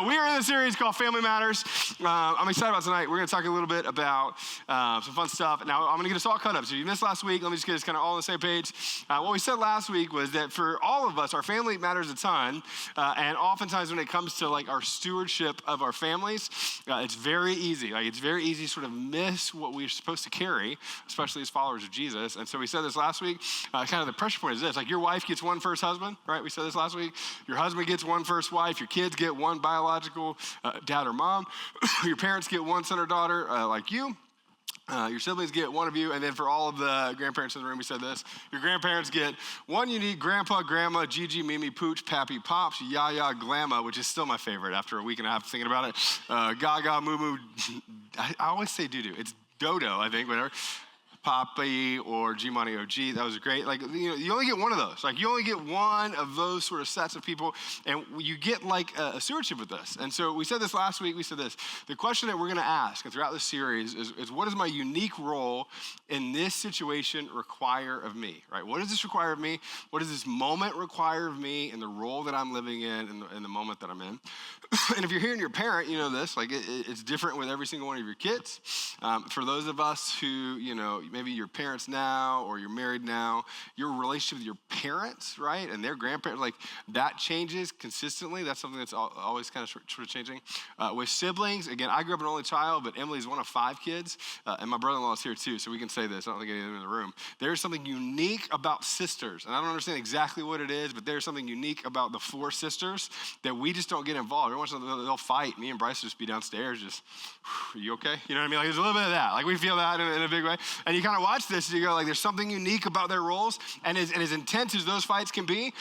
We are in a series called Family Matters. I'm excited about tonight. We're going to talk a little bit about some fun stuff. Now, I'm going to get us all caught up. So you missed last week. Let me just get us kind of all on the same page. What we said last week was that for all of us, our family matters a ton. And oftentimes when it comes to like our stewardship of our families, it's very easy. Like it's very easy to sort of miss what we're supposed to carry, especially as followers of Jesus. And so we said this last week. Kind of the pressure point is this. Like your wife gets one first husband, right? We said this last week. Your husband gets one first wife. Your kids get one biological dad or mom. Your parents get one son or daughter like you. Your siblings get one of you, and then for all of the grandparents in the room, we said this. Your grandparents get one unique grandpa, grandma, Gigi, Mimi, Pooch, Pappy, Pops, Yaya, Glamma, which is still my favorite after a week and a half thinking about it. Gaga, Moo Moo, I always say doo-doo. It's Dodo, I think, whatever. Papi or G-Money OG, that was great. Like, you only get one of those. Like, you only get one of those sort of sets of people, and you get like a stewardship with this. And so we said this last week, we said this. The question that we're gonna ask, and throughout this series, is what does my unique role in this situation require of me, right? What does this require of me? What does this moment require of me in the role that I'm living in the moment that I'm in? And if you're hearing your parent, you know this, like it's different with every single one of your kids. For those of us who, maybe your parents now or you're married now, your relationship with your parents, right, and their grandparents, like that changes consistently. That's something that's always kind of sort of changing. With siblings, again, I grew up an only child, but Emily's one of 5 kids, and my brother-in-law is here too, so we can say this. I don't think any of them in the room. There's something unique about sisters, and I don't understand exactly what it is, but there's something unique about the 4 sisters that we just don't get involved. Every once in a while, they'll fight. Me and Bryce will just be downstairs, just, are you okay? You know what I mean? Like there's a little bit of that. Like we feel that in a big way. And you kind of watch this and you go like, there's something unique about their roles. And as intense as those fights can be,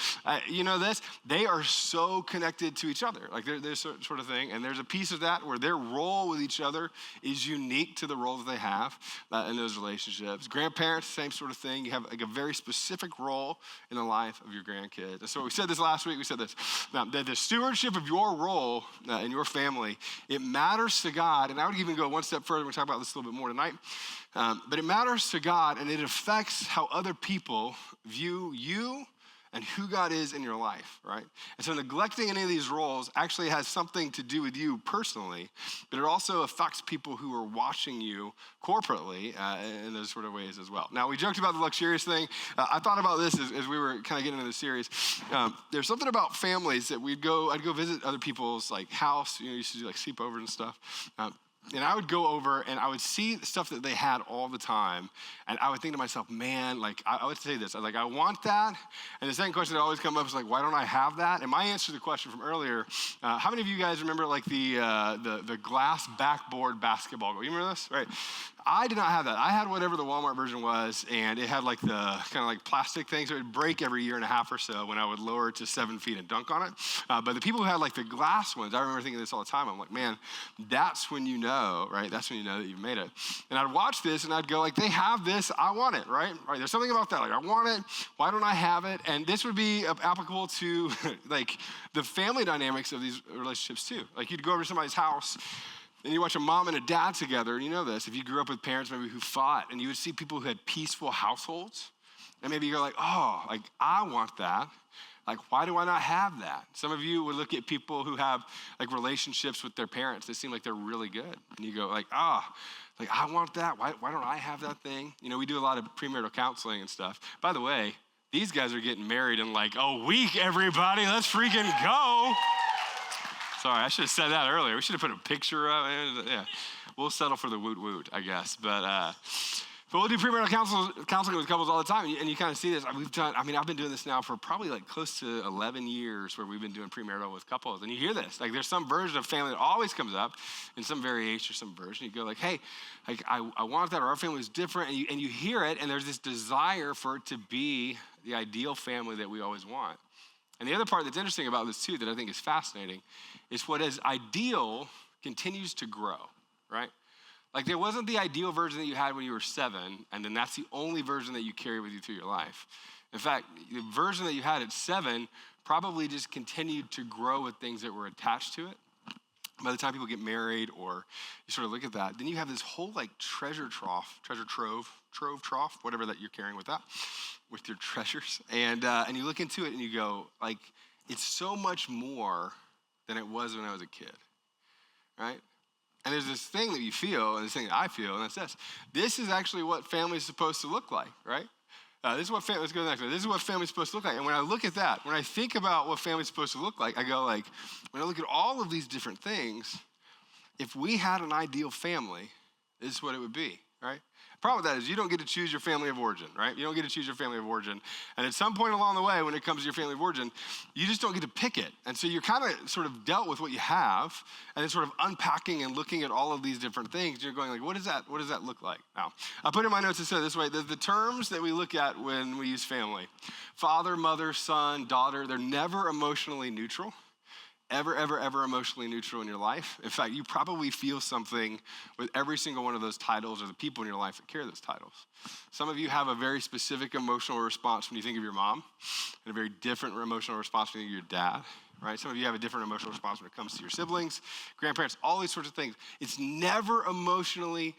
they are so connected to each other. Like there's sort of thing. And there's a piece of that where their role with each other is unique to the role that they have in those relationships. Grandparents, same sort of thing. You have like a very specific role in the life of your grandkids. And so we said this last week, we said this. Now, the stewardship of your role in your family, it matters to God. And I would even go one step further. We'll talk about this a little bit more tonight. But it matters to God, and it affects how other people view you and who God is in your life, right? And so neglecting any of these roles actually has something to do with you personally, but it also affects people who are watching you corporately in those sort of ways as well. Now, we joked about the luxurious thing. I thought about this as we were kind of getting into the series. There's something about families that I'd go visit other people's like house, used to do like sleepovers and stuff. And I would go over and I would see stuff that they had all the time. And I would think to myself, man, like I would say this, I want that. And the second question that always comes up is like, why don't I have that? And my answer to the question from earlier, how many of you guys remember like the glass backboard basketball goal? You remember this? Right. I did not have that. I had whatever the Walmart version was, and it had like the kind of like plastic thing, so it would break every year and a half or so when I would lower it to 7 feet and dunk on it. But the people who had like the glass ones, I remember thinking this all the time. I'm like, man, that's when you know, right? That's when you know that you've made it. And I'd watch this and I'd go like, they have this, I want it, right? Right? There's something about that. Like, I want it. Why don't I have it? And this would be applicable to like the family dynamics of these relationships too. Like you'd go over to somebody's house and you watch a mom and a dad together, and you know this. If you grew up with parents maybe who fought, and you would see people who had peaceful households, and maybe you go like, oh, like I want that. Like, why do I not have that? Some of you would look at people who have like relationships with their parents that seem like they're really good. And you go like, like I want that. Why don't I have that thing? We do a lot of premarital counseling and stuff. By the way, these guys are getting married in like a week, everybody. Let's freaking go. Sorry, I should have said that earlier. We should have put a picture up. Yeah, we'll settle for the woot, I guess. But we'll do premarital counseling with couples all the time, and you kind of see this. I've been doing this now for probably like close to 11 years where we've been doing premarital with couples, and you hear this. Like there's some version of family that always comes up in some variation or some version. You go like, hey, like I want that, or our family is different, and you hear it, and there's this desire for it to be the ideal family that we always want. And the other part that's interesting about this too that I think is fascinating is what is ideal continues to grow, right? Like there wasn't the ideal version that you had when you were 7, and then that's the only version that you carry with you through your life. In fact, the version that you had at 7 probably just continued to grow with things that were attached to it. By the time people get married or you sort of look at that, then you have this whole like treasure trove, whatever that you're carrying with that, with your treasures. And you look into it and you go like, it's so much more than it was when I was a kid, right? And there's this thing that you feel, and this thing that I feel, and that's this. This is actually what family is supposed to look like, right? This is what family. Let's go to the next one. This is what family's supposed to look like. And when I look at that, when I think about what family's supposed to look like, I go like, when I look at all of these different things, if we had an ideal family, this is what it would be, right? The problem with that is you don't get to choose your family of origin, right? You don't get to choose your family of origin. And at some point along the way, when it comes to your family of origin, you just don't get to pick it. And so you're kind of sort of dealt with what you have, and then sort of unpacking and looking at all of these different things. You're going like, what does that look like? Now, I put in my notes, it said this way, the terms that we look at when we use family, father, mother, son, daughter, they're never emotionally neutral. Ever emotionally neutral in your life. In fact, you probably feel something with every single one of those titles or the people in your life that carry those titles. Some of you have a very specific emotional response when you think of your mom, and a very different emotional response when you think of your dad, right? Some of you have a different emotional response when it comes to your siblings, grandparents, all these sorts of things. It's never emotionally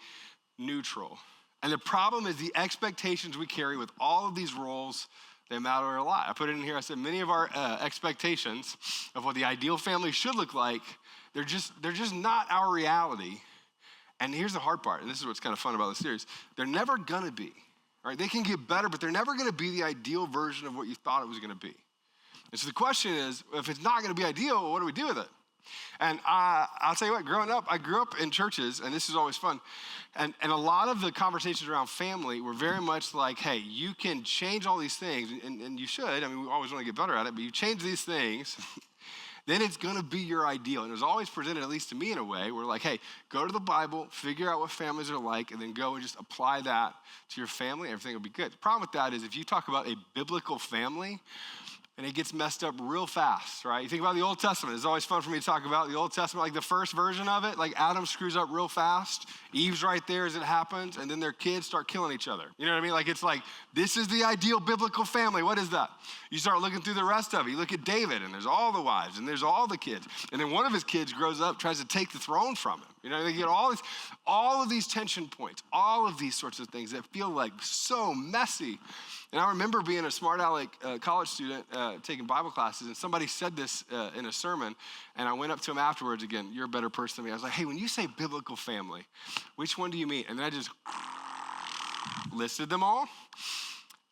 neutral. And the problem is the expectations we carry with all of these roles, they matter a lot. I put it in here, I said many of our expectations of what the ideal family should look like, they're just not our reality. And here's the hard part, and this is what's kind of fun about this series. They're never gonna be, right? They can get better, but they're never gonna be the ideal version of what you thought it was gonna be. And so the question is, if it's not gonna be ideal, what do we do with it? And I'll tell you what, growing up, I grew up in churches, and this is always fun. And a lot of the conversations around family were very much like, hey, you can change all these things, and you should. I mean, we always want to get better at it, but you change these things, then it's going to be your ideal. And it was always presented, at least to me in a way, where like, hey, go to the Bible, figure out what families are like, and then go and just apply that to your family, everything will be good. The problem with that is if you talk about a biblical family, and it gets messed up real fast, right? You think about the Old Testament. It's always fun for me to talk about the Old Testament, like the first version of it, like Adam screws up real fast. Eve's right there as it happens, and then their kids start killing each other. You know what I mean? Like it's like, this is the ideal biblical family. What is that? You start looking through the rest of it. You look at David, and there's all the wives, and there's all the kids. And then one of his kids grows up, tries to take the throne from him. You know, they get all of these tension points, all of these sorts of things that feel like so messy. And I remember being a smart aleck college student taking Bible classes, and somebody said this in a sermon, and I went up to him afterwards again, you're a better person than me. I was like, hey, when you say biblical family, which one do you mean? And then I just listed them all,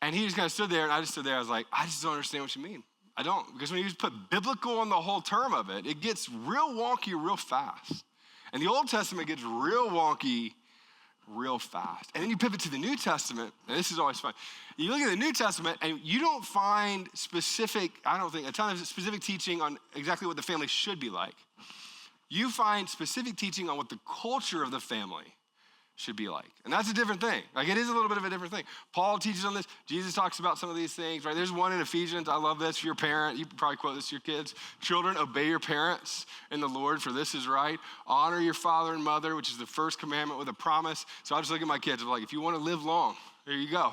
and he just kind of stood there, and I just stood there. I was like, I just don't understand what you mean. I don't, because when you just put biblical on the whole term of it, it gets real wonky real fast. And the Old Testament gets real wonky real fast. And then you pivot to the New Testament, and this is always fun. You look at the New Testament, and you don't find specific, I don't think, a ton of specific teaching on exactly what the family should be like. You find specific teaching on what the culture of the family should be like. And that's a different thing. Like it is a little bit of a different thing. Paul teaches on this. Jesus talks about some of these things, right? There's one in Ephesians. I love this. For your parent, you probably quote this to your kids. Children, obey your parents in the Lord, for this is right. Honor your father and mother, which is the first commandment with a promise. So I just look at my kids. I'm like, if you want to live long, there you go.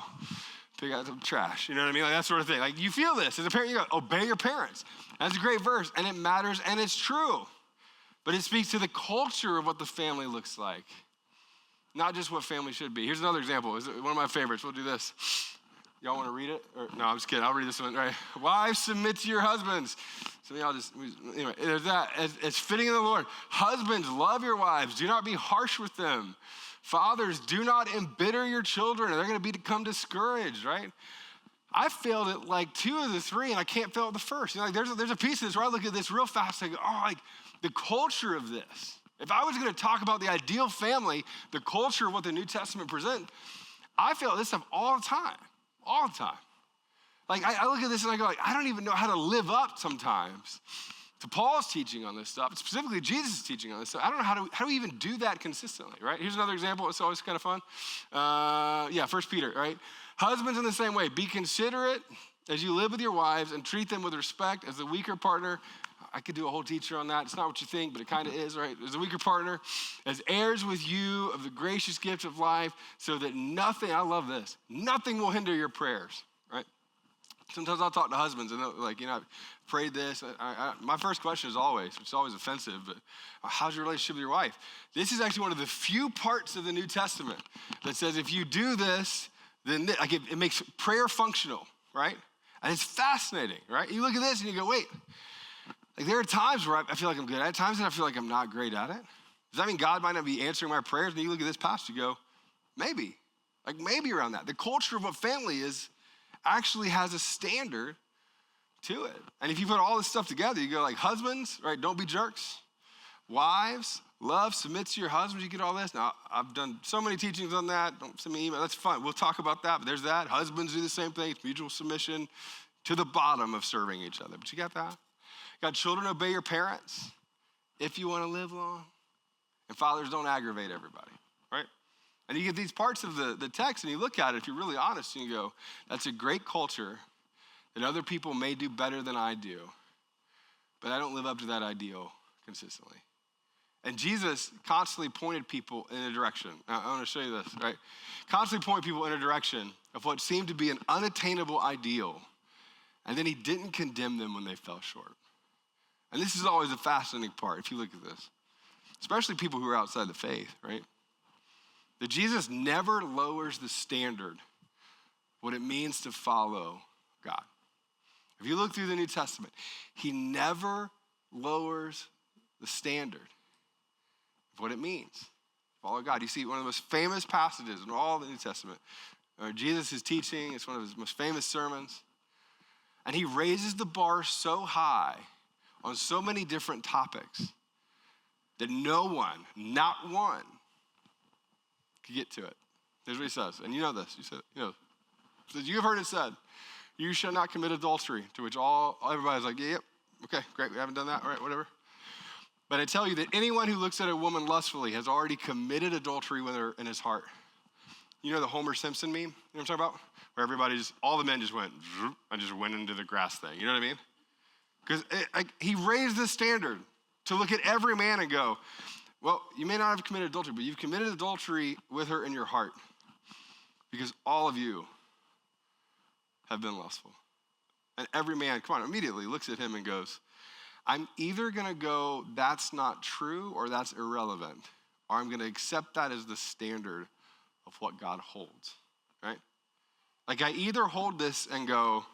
Pick out some trash. You know what I mean? Like that sort of thing. Like you feel this. As a parent, you go, obey your parents. That's a great verse, and it matters, and it's true. But it speaks to the culture of what the family looks like. Not just what family should be. Here's another example. It's one of my favorites. We'll do this. Y'all want to read it? Or, no, I'm just kidding. I'll read this one. Right. Wives, submit to your husbands. So y'all just, anyway, there's that. It's fitting in the Lord. Husbands, love your wives. Do not be harsh with them. Fathers, do not embitter your children, or they're going to become discouraged, right? I failed at like 2 of the 3, and I can't fail at the first. You know, like there's a piece of this where I look at this real fast and I go, oh, like the culture of this. If I was going to talk about the ideal family, the culture of what the New Testament presents, I fail at this stuff all the time. Like I look at this and I go, like, I don't even know how to live up sometimes to Paul's teaching on this stuff, specifically Jesus' teaching on this stuff. I don't know how do we even do that consistently, right? Here's another example. It's always kind of fun. 1 Peter, right? Husbands in the same way, be considerate as you live with your wives and treat them with respect as the weaker partner. I could do a whole teacher on that. It's not what you think, but it kind of is, right? As a weaker partner, as heirs with you of the gracious gift of life, so that nothing, I love this, nothing will hinder your prayers, right? Sometimes I'll talk to husbands and they're like, you know, I prayed this. My first question is always, which is always offensive, but how's your relationship with your wife? This is actually one of the few parts of the New Testament that says if you do this, then like it makes prayer functional, right? And it's fascinating, right? You look at this and you go, wait, Like there are times where I feel like I'm good at it, times that I feel like I'm not great at it. Does that mean God might not be answering my prayers? And you look at this passage, you go, maybe. Like maybe around that. The culture of what family is actually has a standard to it. And if you put all this stuff together, you go like husbands, right? Don't be jerks. Wives, love, submit to your husbands. You get all this. Now, I've done so many teachings on that. Don't send me email. That's fine. We'll talk about that. But there's that. Husbands do the same thing. It's mutual submission to the bottom of serving each other. But you got that? Got children, obey your parents if you want to live long. And fathers, don't aggravate everybody, right? And you get these parts of the text and you look at it, if you're really honest, and you go, that's a great culture that other people may do better than I do, but I don't live up to that ideal consistently. And Jesus constantly pointed people in a direction. Now, I want to show you this, right? Constantly point people in a direction of what seemed to be an unattainable ideal, and then he didn't condemn them when they fell short. And this is always a fascinating part if you look at this, especially people who are outside the faith, right? That Jesus never lowers the standard, what it means to follow God. If you look through the New Testament, he never lowers the standard of what it means to follow God. You see one of the most famous passages in all the New Testament, Jesus is teaching, it's one of his most famous sermons, and he raises the bar so high on so many different topics that no one, not one, could get to it. Here's what he says, and you know this. He says, you have heard it said, you shall not commit adultery, to which everybody's like, yep, okay, great, we haven't done that, all right, whatever. But I tell you that anyone who looks at a woman lustfully has already committed adultery with her in his heart. You know the Homer Simpson meme? You know what I'm talking about? Where all the men just went, and just went into the grass thing. You know what I mean? Because he raised the standard to look at every man and go, well, you may not have committed adultery, but you've committed adultery with her in your heart because all of you have been lustful. And every man, immediately looks at him and goes, I'm either going to go, that's not true or that's irrelevant, or I'm going to accept that as the standard of what God holds, right? Like I either hold this and go,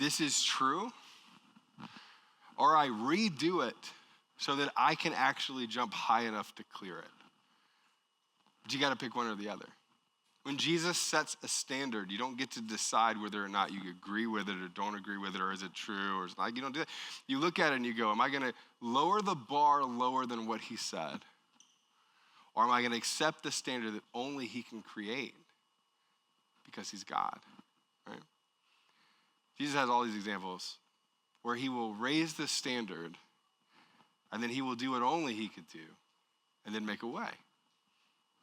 this is true, or I redo it so that I can actually jump high enough to clear it. But you got to pick one or the other. When Jesus sets a standard, you don't get to decide whether or not you agree with it or don't agree with it, or is it true or is it not. You don't do that. You look at it and you go, am I going to lower the bar lower than what he said? Or am I going to accept the standard that only he can create because he's God, right? Jesus has all these examples where he will raise the standard and then he will do what only he could do and then make a way.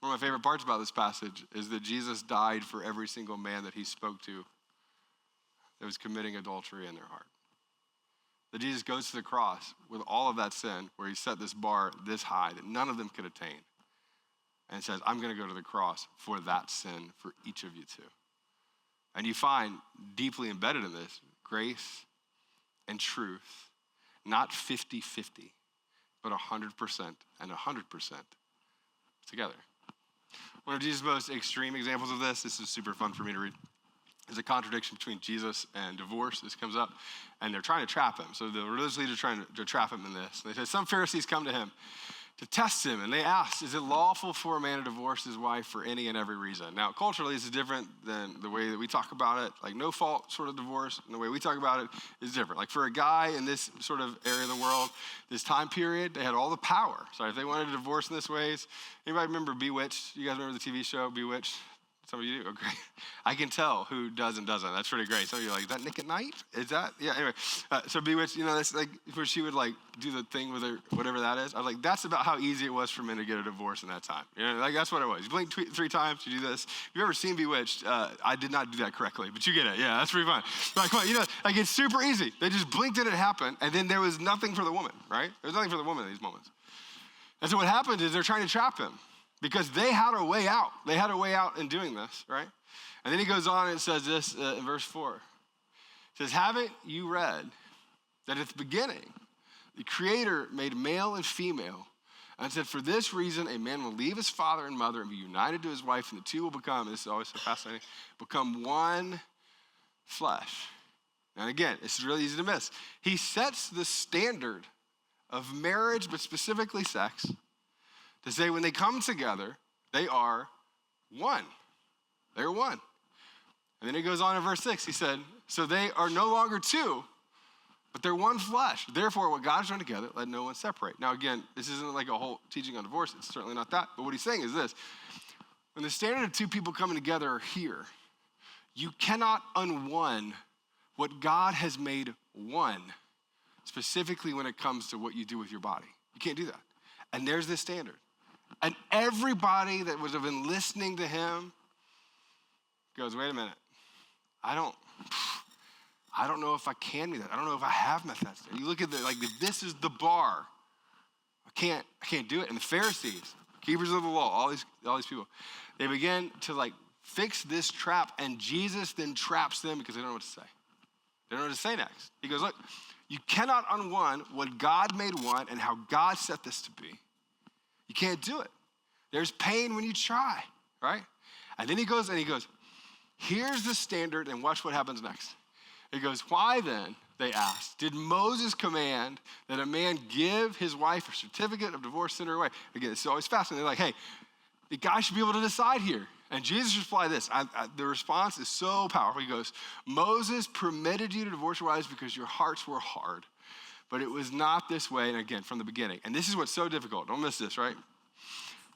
One of my favorite parts about this passage is that Jesus died for every single man that he spoke to that was committing adultery in their heart. That Jesus goes to the cross with all of that sin where he set this bar this high that none of them could attain and says, I'm going to go to the cross for that sin for each of you too. And you find deeply embedded in this grace and truth, not 50-50, but 100% and 100% together. One of Jesus' most extreme examples of this is super fun for me to read, is a contradiction between Jesus and divorce. This comes up, and they're trying to trap him. So the religious leaders are trying to trap him in this. They said, some Pharisees come to him to test him, and they asked, is it lawful for a man to divorce his wife for any and every reason? Now, culturally, this is different than the way that we talk about it. Like, no fault sort of divorce, and the way we talk about it is different. Like, for a guy in this sort of area of the world, this time period, they had all the power. So if they wanted to divorce in this ways, anybody remember Bewitched? You guys remember the TV show Bewitched? Some of you do? Oh, great. I can tell who does and doesn't. That's pretty great. Some of you are like, is that Nick at Night? Is that? Yeah, anyway. So Bewitched, that's like where she would like do the thing with her, whatever that is. I was like, that's about how easy it was for men to get a divorce in that time. Like that's what it was. You blink 3 times, you do this. If you've ever seen Bewitched, I did not do that correctly, but you get it. Yeah, that's pretty fun. Like, come on, like it's super easy. They just blinked and it happened, and then there was nothing for the woman, right? There was nothing for the woman in these moments. And so what happened is they're trying to trap him because they had a way out. They had a way out in doing this, right? And then he goes on and says this in verse 4. It says, haven't you read that at the beginning, the Creator made male and female and said, for this reason, a man will leave his father and mother and be united to his wife, and the two will become, this is always so fascinating, become one flesh. And again, it's really easy to miss. He sets the standard of marriage, but specifically sex, to say when they come together, they are one. They're one. And then he goes on in verse 6, he said, so they are no longer two, but they're one flesh. Therefore, what God has joined together, let no one separate. Now again, this isn't like a whole teaching on divorce. It's certainly not that. But what he's saying is this. When the standard of two people coming together are here, you cannot unone what God has made one, specifically when it comes to what you do with your body. You can't do that. And there's this standard. And everybody that would have been listening to him goes, wait a minute. I don't know if I can do that. I don't know if I have met that standard. You look at if this is the bar, I can't do it. And the Pharisees, keepers of the law, all these people, they begin to fix this trap, and Jesus then traps them because they don't know what to say. They don't know what to say next. He goes, look, you cannot unone what God made one and how God set this to be. You can't do it. There's pain when you try, right? And then he goes, here's the standard, and watch what happens next. He goes, why then, they asked, did Moses command that a man give his wife a certificate of divorce, send her away? Again, it's always fascinating. They're like, hey, the guy should be able to decide here. And Jesus replied this. The response is so powerful. He goes, Moses permitted you to divorce your wives because your hearts were hard. But it was not this way, and again, from the beginning. And this is what's so difficult. Don't miss this, right?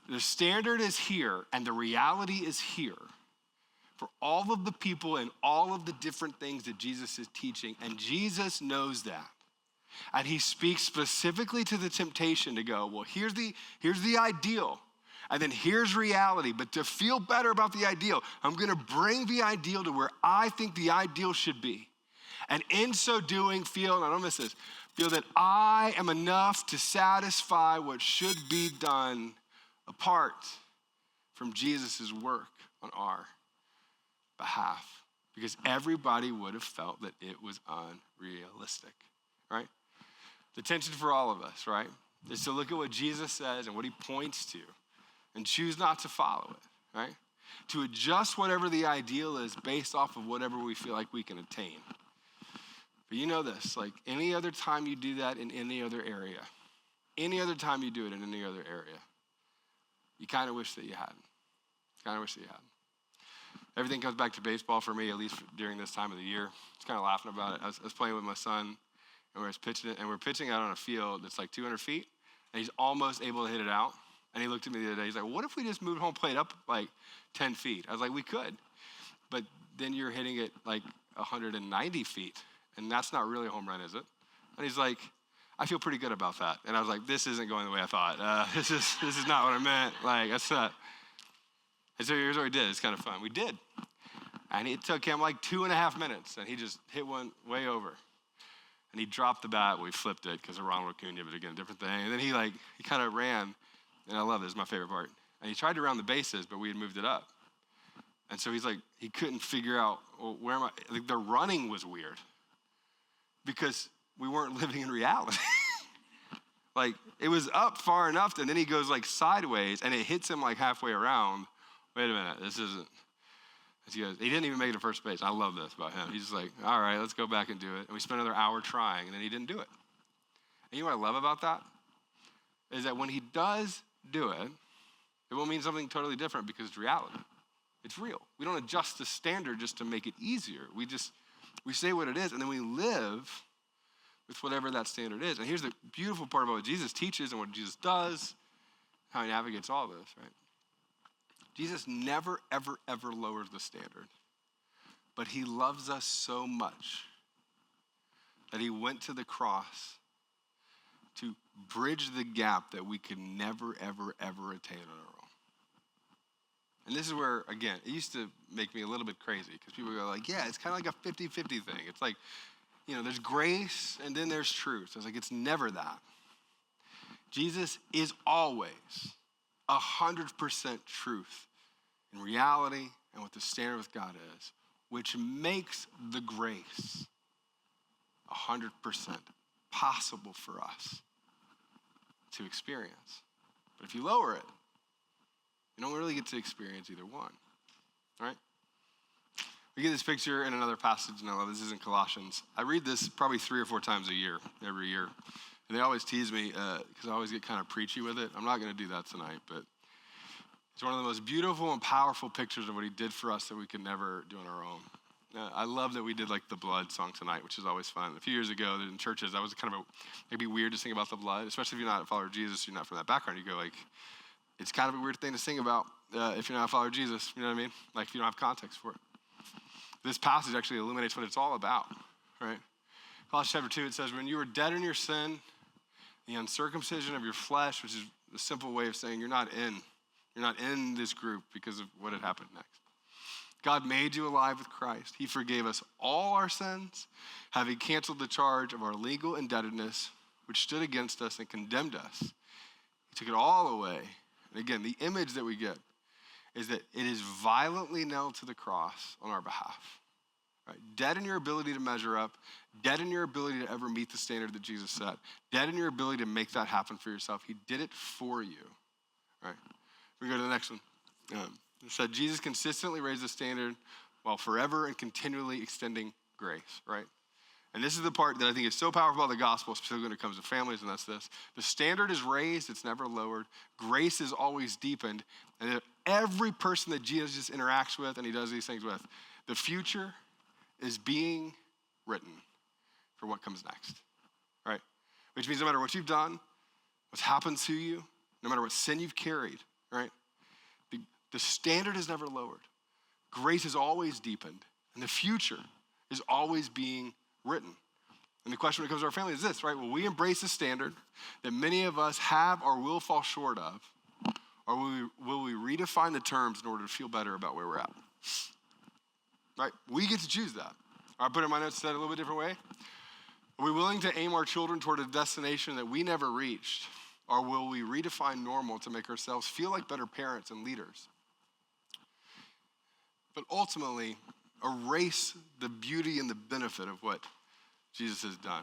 The standard is here, and the reality is here for all of the people and all of the different things that Jesus is teaching. And Jesus knows that. And he speaks specifically to the temptation to go, well, here's the ideal. And then here's reality. But to feel better about the ideal, I'm going to bring the ideal to where I think the ideal should be. And in so doing, feel that I am enough to satisfy what should be done apart from Jesus' work on our behalf. Because everybody would have felt that it was unrealistic, right? The tension for all of us, right, is to look at what Jesus says and what he points to and choose not to follow it, right? To adjust whatever the ideal is based off of whatever we feel like we can attain. But you know this, any other time you do that in any other area, any other time you do it in any other area, you kind of wish that you hadn't. Everything comes back to baseball for me, at least during this time of the year. I was kind of laughing about it. I was playing with my son, and we're pitching out on a field that's 200 feet, and he's almost able to hit it out. And he looked at me the other day. He's like, what if we just moved home plate up 10 feet? I was like, we could. But then you're hitting it 190 feet. And that's not really a home run, is it? And he's like, I feel pretty good about that. And I was like, this isn't going the way I thought. This is not what I meant. That's not. And so here's what we did. It's kind of fun. We did. And it took him 2.5 minutes. And he just hit one way over. And he dropped the bat. We flipped it because of Ronald Acuna, but again, a different thing. And then he kind of ran. And I love this, my favorite part. And he tried to round the bases, but we had moved it up. And so he couldn't figure out, well, where am I? The running was weird because we weren't living in reality. It was up far enough, and then he goes sideways, and it hits him halfway around. Wait a minute, this isn't. He didn't even make it to first base. I love this about him. He's just all right, let's go back and do it. And we spent another hour trying, and then he didn't do it. And you know what I love about that? Is that when he does do it, it will mean something totally different because it's reality. It's real. We don't adjust the standard just to make it easier. We say what it is, and then we live with whatever that standard is. And here's the beautiful part about what Jesus teaches and what Jesus does, how he navigates all this, right? Jesus never, ever, ever lowers the standard. But he loves us so much that he went to the cross to bridge the gap that we could never, ever, ever attain on our own. And this is where, again, it used to make me a little bit crazy because people go yeah, it's kind of like a 50-50 thing. It's there's grace and then there's truth. It's it's never that. Jesus is always 100% truth in reality and what the standard with God is, which makes the grace 100% possible for us to experience. But if you lower it, you don't really get to experience either one, all right? We get this picture in another passage, and I love this. This is in Colossians. I read this probably 3 or 4 times a year, every year. And they always tease me because I always get kind of preachy with it. I'm not going to do that tonight, but it's one of the most beautiful and powerful pictures of what he did for us that we could never do on our own. I love that we did like the blood song tonight, which is always fun. A few years ago in churches, that was kind of maybe weird to sing about the blood, especially if you're not a follower of Jesus, you're not from that background. You go like, it's kind of a weird thing to sing about if you're not a follower of Jesus, you know what I mean? Like if you don't have context for it. This passage actually illuminates what it's all about, right? Colossians chapter 2, it says, when you were dead in your sin, the uncircumcision of your flesh, which is a simple way of saying you're not in this group because of what had happened next. God made you alive with Christ. He forgave us all our sins, having canceled the charge of our legal indebtedness, which stood against us and condemned us. He took it all away. And again, the image that we get is that it is violently nailed to the cross on our behalf. Right? Dead in your ability to measure up, dead in your ability to ever meet the standard that Jesus set, dead in your ability to make that happen for yourself. He did it for you. Right? We go to the next one. It said Jesus consistently raised the standard while forever and continually extending grace, right? And this is the part that I think is so powerful about the gospel, especially when it comes to families, and that's this. The standard is raised, it's never lowered. Grace is always deepened. And every person that Jesus interacts with and he does these things with, the future is being written for what comes next, right? Which means no matter what you've done, what's happened to you, no matter what sin you've carried, right? The standard is never lowered. Grace is always deepened. And the future is always being written. And the question when it comes to our family is this, right? Will we embrace the standard that many of us have or will fall short of? Or will we redefine the terms in order to feel better about where we're at? Right? We get to choose that. I put in my notes, said a little bit different way. Are we willing to aim our children toward a destination that we never reached? Or will we redefine normal to make ourselves feel like better parents and leaders? But ultimately, erase the beauty and the benefit of what Jesus has done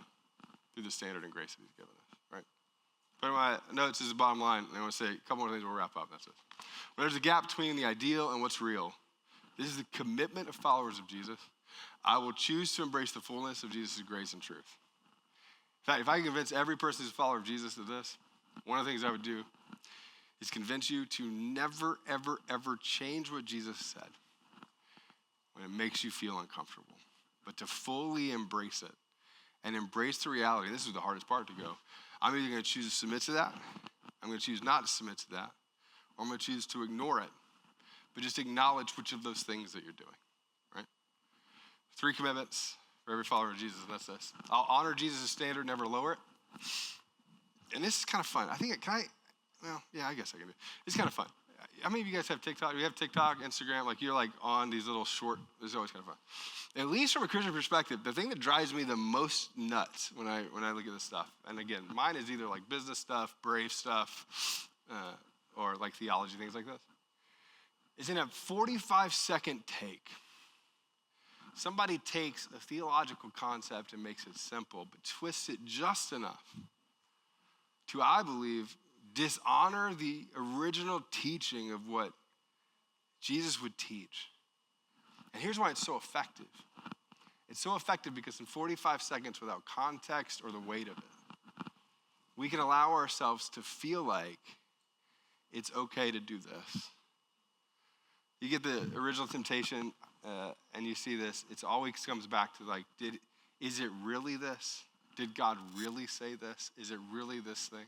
through the standard and grace that he's given us, right? But in my notes, this is the bottom line, and I want to say a couple more things, we'll wrap up, that's it. When there's a gap between the ideal and what's real, this is the commitment of followers of Jesus. I will choose to embrace the fullness of Jesus' grace and truth. In fact, if I can convince every person who's a follower of Jesus of this, one of the things I would do is convince you to never, ever, ever change what Jesus said when it makes you feel uncomfortable, but to fully embrace it and embrace the reality. This is the hardest part to go. I'm either going to choose to submit to that, I'm going to choose not to submit to that, or I'm going to choose to ignore it, but just acknowledge which of those things that you're doing, right? 3 commitments for every follower of Jesus, and that's this. I'll honor Jesus' standard, never lower it. And this is kind of fun. I guess I can do it. It's kind of fun. How many of you guys have TikTok? We have TikTok, Instagram, like you're like on these little short, this is always kind of fun. At least from a Christian perspective, the thing that drives me the most nuts when I look at this stuff, and again, mine is either like business stuff, brave stuff, or like theology, things like this, is in a 45-second take. Somebody takes a theological concept and makes it simple, but twists it just enough to, I believe, dishonor the original teaching of what Jesus would teach. And here's why it's so effective. It's so effective because in 45 seconds, without context or the weight of it, we can allow ourselves to feel like it's okay to do this. You get the original temptation, and you see this. It always comes back to like, is it really this? Did God really say this? Is it really this thing?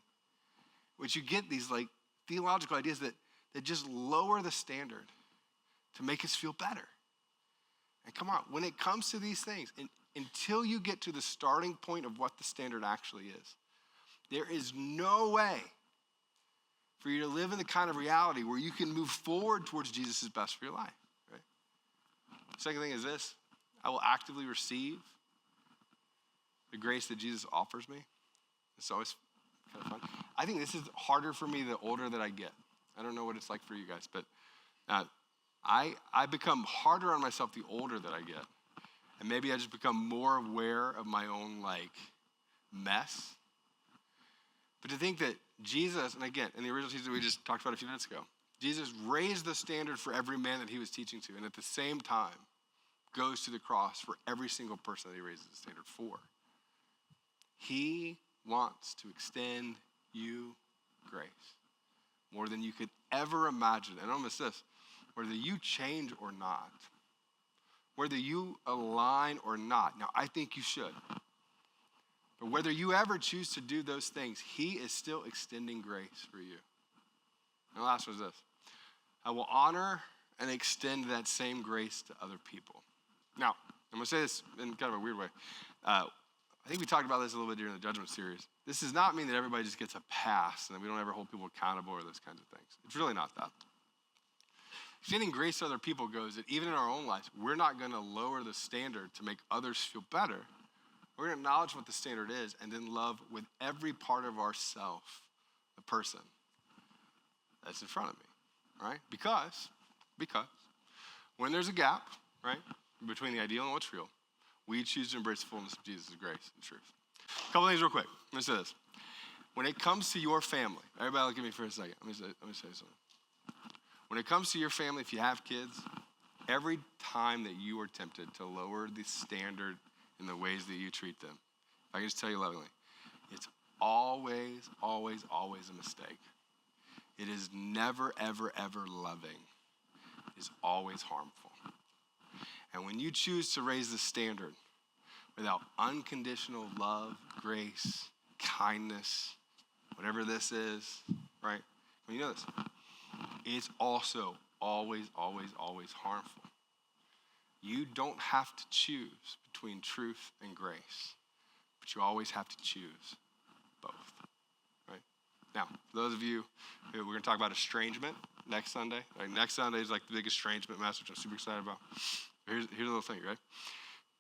Which you get these like theological ideas that just lower the standard to make us feel better. And come on, when it comes to these things, until you get to the starting point of what the standard actually is, there is no way for you to live in the kind of reality where you can move forward towards Jesus' best for your life, right? Second thing is this: I will actively receive the grace that Jesus offers me. It's always kind of fun. I think this is harder for me the older that I get. I don't know what it's like for you guys, but I become harder on myself the older that I get. And maybe I just become more aware of my own like mess. But to think that Jesus, and again, in the original teaching we just talked about a few minutes ago, Jesus raised the standard for every man that he was teaching to. And at the same time, goes to the cross for every single person that he raises the standard for. He wants to extend you grace more than you could ever imagine. And don't miss this, whether you change or not, whether you align or not. Now, I think you should. But whether you ever choose to do those things, he is still extending grace for you. And the last one is this. I will honor and extend that same grace to other people. Now, I'm going to say this in kind of a weird way. I think we talked about this a little bit during the judgment series. This does not mean that everybody just gets a pass and that we don't ever hold people accountable or those kinds of things. It's really not that. Extending grace to other people goes that even in our own lives, we're not going to lower the standard to make others feel better. We're going to acknowledge what the standard is and then love with every part of ourself the person that's in front of me, right? Because when there's a gap, right, between the ideal and what's real, we choose to embrace the fullness of Jesus' grace and truth. A couple things real quick. Let me say this. When it comes to your family, everybody look at me for a second. Let me say something. When it comes to your family, if you have kids, every time that you are tempted to lower the standard in the ways that you treat them, I can just tell you lovingly, it's always, always, always a mistake. It is never, ever, ever loving. It is always harmful. And when you choose to raise the standard without unconditional love, grace, kindness, whatever this is, right? When you know this, it's also always, always, always harmful. You don't have to choose between truth and grace, but you always have to choose both, right? Now, for those of you, we're going to talk about estrangement next Sunday. Like next Sunday is like the big estrangement message I'm super excited about. Here's a little thing, right?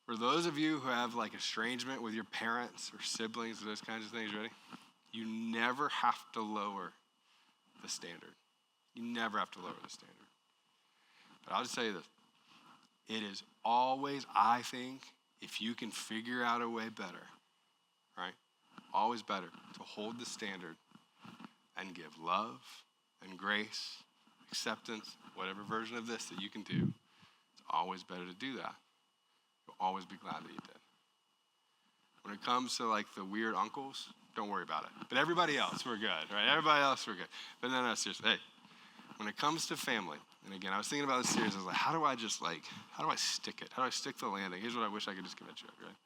For those of you who have like estrangement with your parents or siblings or those kinds of things, ready? You never have to lower the standard. You never have to lower the standard. But I'll just tell you this. It is always, I think, if you can figure out a way better, right? Always better to hold the standard and give love and grace, acceptance, whatever version of this that you can do. It's always better to do that. You'll always be glad that you did. When it comes to like the weird uncles, don't worry about it. But everybody else, we're good, right? Everybody else, we're good. But no, seriously. Hey, when it comes to family, and again, I was thinking about this series, I was like, how do I stick it? How do I stick the landing? Here's what I wish I could just convince you of, right?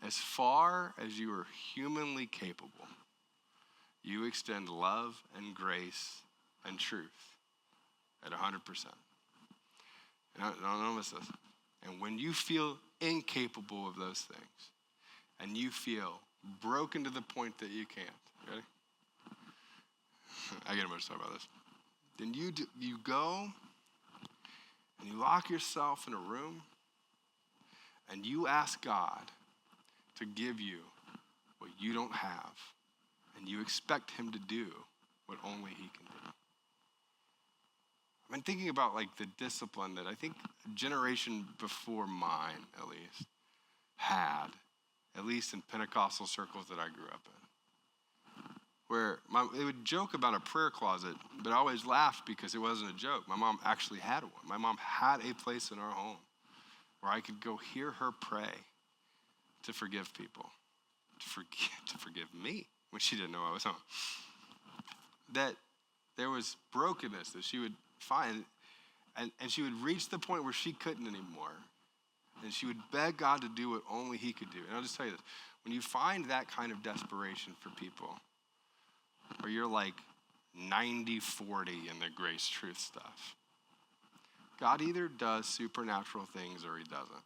As far as you are humanly capable, you extend love and grace and truth at 100%. And don't miss this. And when you feel incapable of those things, and you feel broken to the point that you can't, ready? I get emotional about this. Then you go and you lock yourself in a room and you ask God to give you what you don't have, and you expect him to do what only he can do. I've been thinking about like the discipline that I think a generation before mine, at least, had, at least in Pentecostal circles that I grew up in. Where they would joke about a prayer closet, but I always laughed because it wasn't a joke. My mom actually had one. My mom had a place in our home where I could go hear her pray to forgive people, to forgive me when she didn't know I was home. That there was brokenness that she would find, and she would reach the point where she couldn't anymore. And she would beg God to do what only he could do. And I'll just tell you this, when you find that kind of desperation for people, where you're like 90-40 in the grace truth stuff, God either does supernatural things or he doesn't.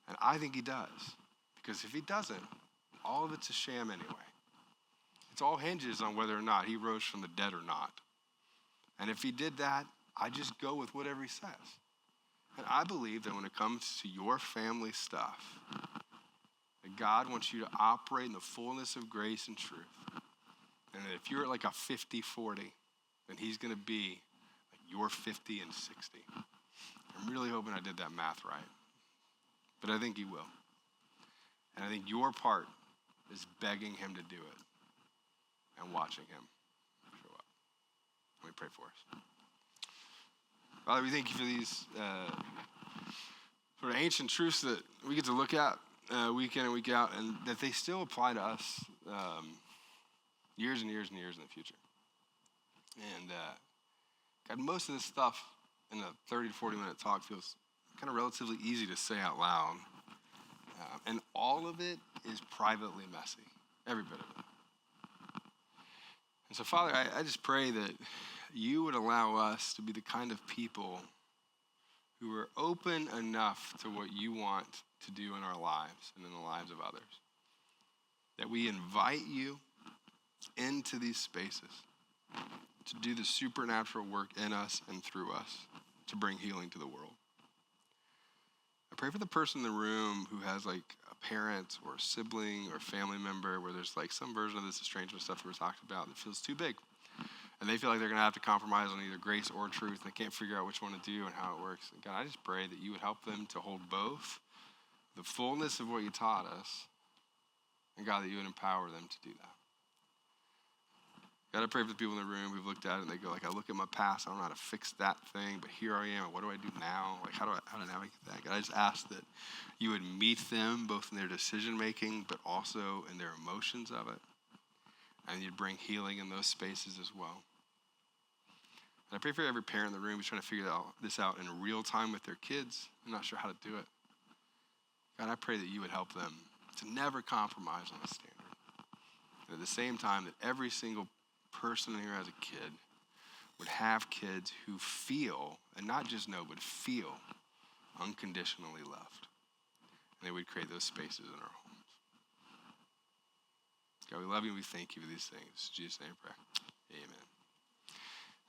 And I think he does. Because if he doesn't, all of it's a sham anyway. It all hinges on whether or not he rose from the dead or not. And if he did that, I just go with whatever he says. And I believe that when it comes to your family stuff, that God wants you to operate in the fullness of grace and truth. And that if you're at like a 50-40, then he's going to be like your 50 and 60. I'm really hoping I did that math right. But I think he will. And I think your part is begging him to do it and watching him show up. Let me pray for us. Father, we thank you for these sort of ancient truths that we get to look at week in and week out, and that they still apply to us years and years and years in the future. And God, most of this stuff in a 30 to 40-minute talk feels kind of relatively easy to say out loud. And all of it is privately messy, every bit of it. And so, Father, I just pray that you would allow us to be the kind of people who are open enough to what you want to do in our lives and in the lives of others. That we invite you into these spaces to do the supernatural work in us and through us to bring healing to the world. I pray for the person in the room who has like a parent or a sibling or family member where there's like some version of this estrangement stuff we were talking about that feels too big. And they feel like they're going to have to compromise on either grace or truth. And they can't figure out which one to do and how it works. And God, I just pray that you would help them to hold both, the fullness of what you taught us, and God, that you would empower them to do that. God, I pray for the people in the room who've looked at it and they go, like, I look at my past, I don't know how to fix that thing, but here I am. What do I do now? Like, how do I navigate that? God, I just ask that you would meet them both in their decision making, but also in their emotions of it. And you'd bring healing in those spaces as well. And I pray for every parent in the room who's trying to figure this out in real time with their kids. I'm not sure how to do it. God, I pray that you would help them to never compromise on a standard. And at the same time, that every single person here as a kid would have kids who feel, and not just know, but feel unconditionally loved. And they would create those spaces in our homes. God, we love you and we thank you for these things. In Jesus' name I pray. Amen.